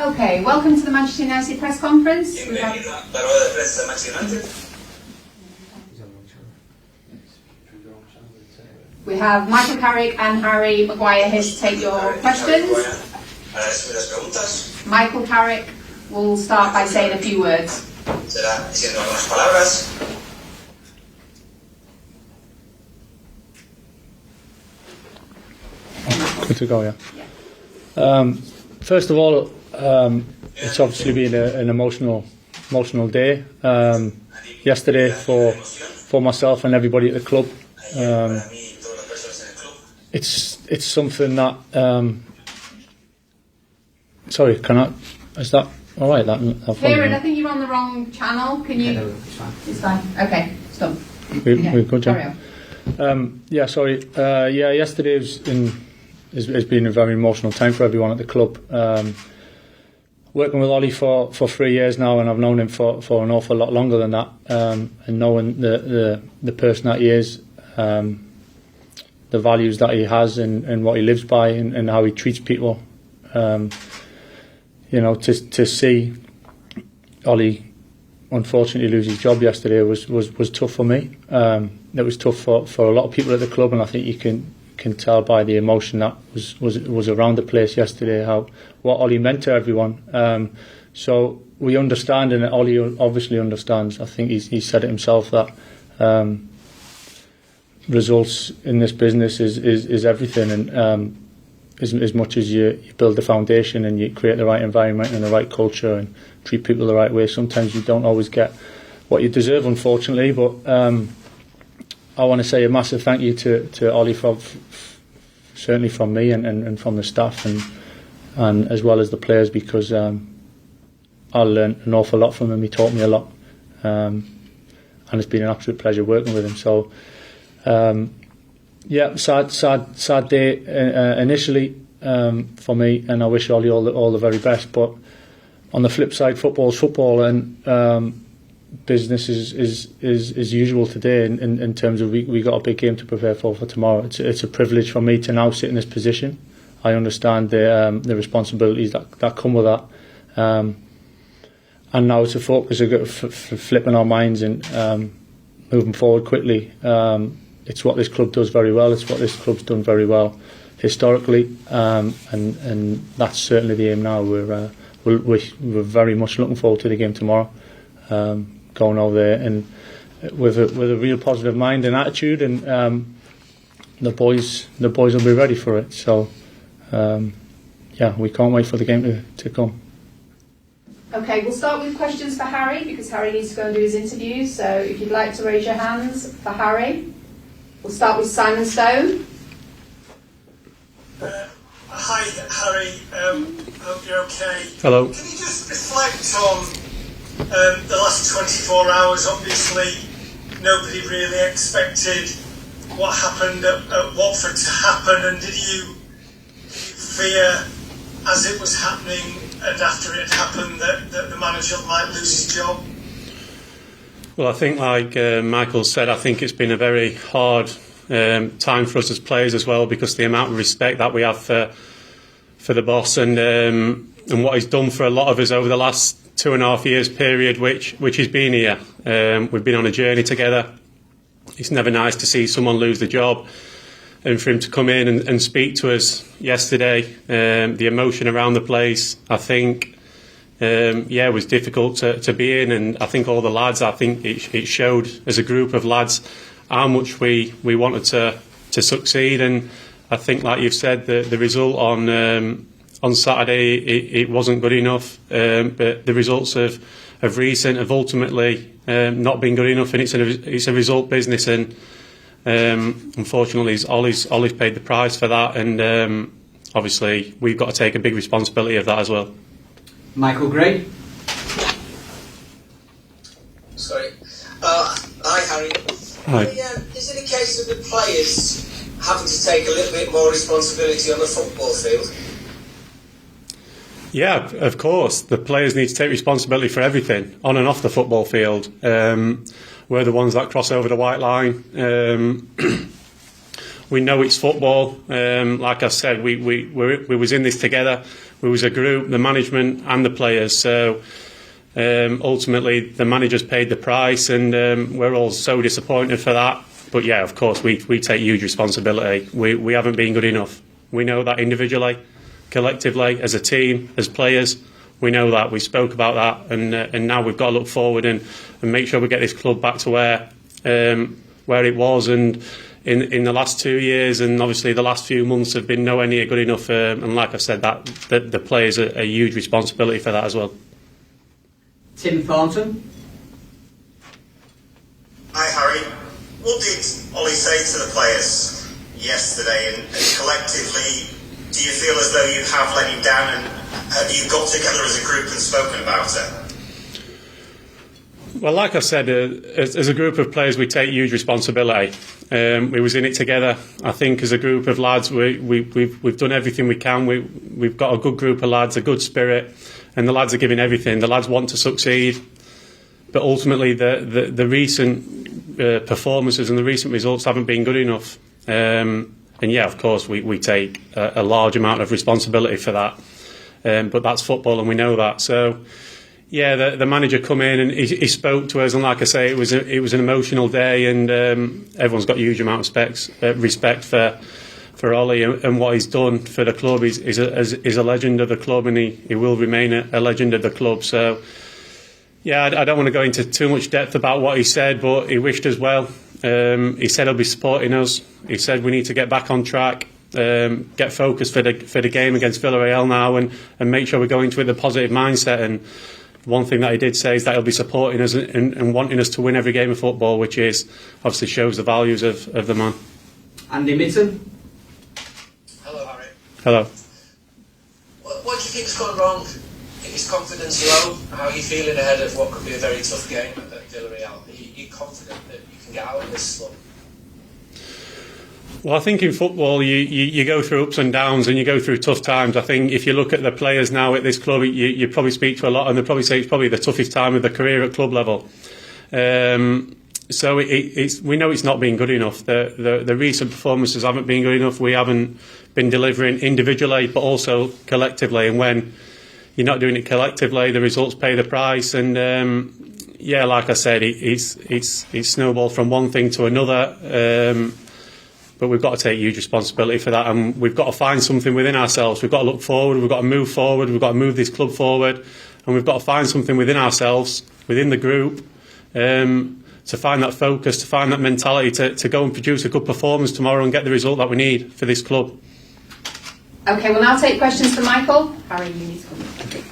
Okay, welcome to the Manchester United press conference. We have Michael Carrick and Harry Maguire here to take your questions. Michael Carrick will start by saying a few words. Good to go, yeah. First of all, it's obviously been an emotional day yesterday for myself and everybody at the club. It's something that. Sorry, is that all right? Kieran, I think you're on the wrong channel. Can you? It's fine. Okay, stop. We're good, carry on. Sorry. Yesterday has been a very emotional time for everyone at the club. Working with Ollie for 3 years now, and I've known him for an awful lot longer than that. And knowing the person that he is, the values that he has, and what he lives by, and how he treats people. To see Ollie unfortunately lose his job yesterday was tough for me. It was tough for a lot of people at the club, and I think you can tell by the emotion that was around the place yesterday what Ollie meant to everyone. So we understand, and Ollie obviously understands. I think he said it himself that results in this business is everything, and as much as you build the foundation and you create the right environment and the right culture and treat people the right way, sometimes you don't always get what you deserve, unfortunately. But I want to say a massive thank you to Ollie certainly from me and from the staff and as well as the players, because I learned an awful lot from him. He taught me a lot, and it's been an absolute pleasure working with him. So sad day initially for me, and I wish Ollie all the very best. But on the flip side, football's football, and business is usual today in terms of we got a big game to prepare for tomorrow. It's a privilege for me to now sit in this position. I understand the responsibilities that come with that, and now it's a focus of flipping our minds and moving forward quickly. It's what this club does very well. It's what this club's done very well historically, and that's certainly the aim now. We're very much looking forward to the game tomorrow. Going over there and with a real positive mind and attitude, and the boys will be ready for it. So we can't wait for the game to come. Okay, we'll start with questions for Harry, because Harry needs to go and do his interview. So if you'd like to raise your hands for Harry, we'll start with Simon Stone. Hi Harry, hope you're okay. Hello. Can you just reflect on the last 24 hours? Obviously, nobody really expected what happened at Watford to happen, and did you fear, as it was happening and after it happened, that the manager might lose his job? Well, I think, like Michael said, I think it's been a very hard time for us as players as well, because the amount of respect that we have for the boss and what he's done for a lot of us over the last 2.5 years period, which he's been here. We've been on a journey together. It's never nice to see someone lose the job, and for him to come in and speak to us yesterday, the emotion around the place, I think, it was difficult to be in, and I think all the lads, I think it showed as a group of lads how much we wanted to succeed. And I think, like you've said, the result on Saturday, it wasn't good enough, but the results of recent have ultimately not been good enough, and it's a result business, and unfortunately Ollie's paid the price for that, and obviously we've got to take a big responsibility of that as well. Michael Gray. Sorry. Hi Harry. Hi. Is it a case of the players having to take a little bit more responsibility on the football field? Yeah, of course. The players need to take responsibility for everything on and off the football field. We're the ones that cross over the white line. We know it's football. Like I said, we was in this together. we was a group, the management and the players. So ultimately, the managers paid the price, and we're all so disappointed for that. But yeah, of course, we take huge responsibility. We haven't been good enough. We know that individually, collectively, as a team, as players. We know that. We spoke about that, and now we've got to look forward and make sure we get this club back to where it was. And in the last 2 years, and obviously the last few months, have been nowhere near good enough. And like I said, that the players are a huge responsibility for that as well. Tim Thornton. Hi Harry, what did Ollie say to the players yesterday, and collectively, do you feel as though you have let him down, and have you got together as a group and spoken about it? Well, like I said, as a group of players, we take huge responsibility. We was in it together. I think as a group of lads, we've done everything we can. We've got a good group of lads, a good spirit, and the lads are giving everything. The lads want to succeed, but ultimately the recent performances and the recent results haven't been good enough. And yeah, of course, we take a large amount of responsibility for that. But that's football, and we know that. So yeah, the manager come in and he spoke to us, and like I say, it was an emotional day, and everyone's got a huge amount of respect for Ollie and what he's done for the club. He's a legend of the club, and he will remain a legend of the club. So yeah, I don't want to go into too much depth about what he said, but he wished us well. He said he'll be supporting us. He said we need to get back on track, get focused for the game against Villarreal now, and make sure we go into it with a positive mindset. And one thing that he did say is that he'll be supporting us and wanting us to win every game of football, which is obviously shows the values of the man. Andy Mitten. Hello, Harry. Hello. What do you think's gone wrong? Is confidence low? How are you feeling ahead of what could be a very tough game at Villarreal? Are you confident that you can get out of this slump? Well, I think in football you go through ups and downs, and you go through tough times. I think if you look at the players now at this club, you probably speak to a lot, and they'll probably say it's probably the toughest time of their career at club level. So we know it's not been good enough. The recent performances haven't been good enough. We haven't been delivering individually, but also collectively. And when you're not doing it collectively, the results pay the price. And yeah, like I said, it's snowballed from one thing to another. But we've got to take huge responsibility for that, and we've got to find something within ourselves. We've got to look forward, we've got to move forward, we've got to move this club forward, and we've got to find something within ourselves, within the group, to find that focus, to find that mentality, to go and produce a good performance tomorrow and get the result that we need for this club. Okay, we'll now take questions for Michael. Harry, you need to come.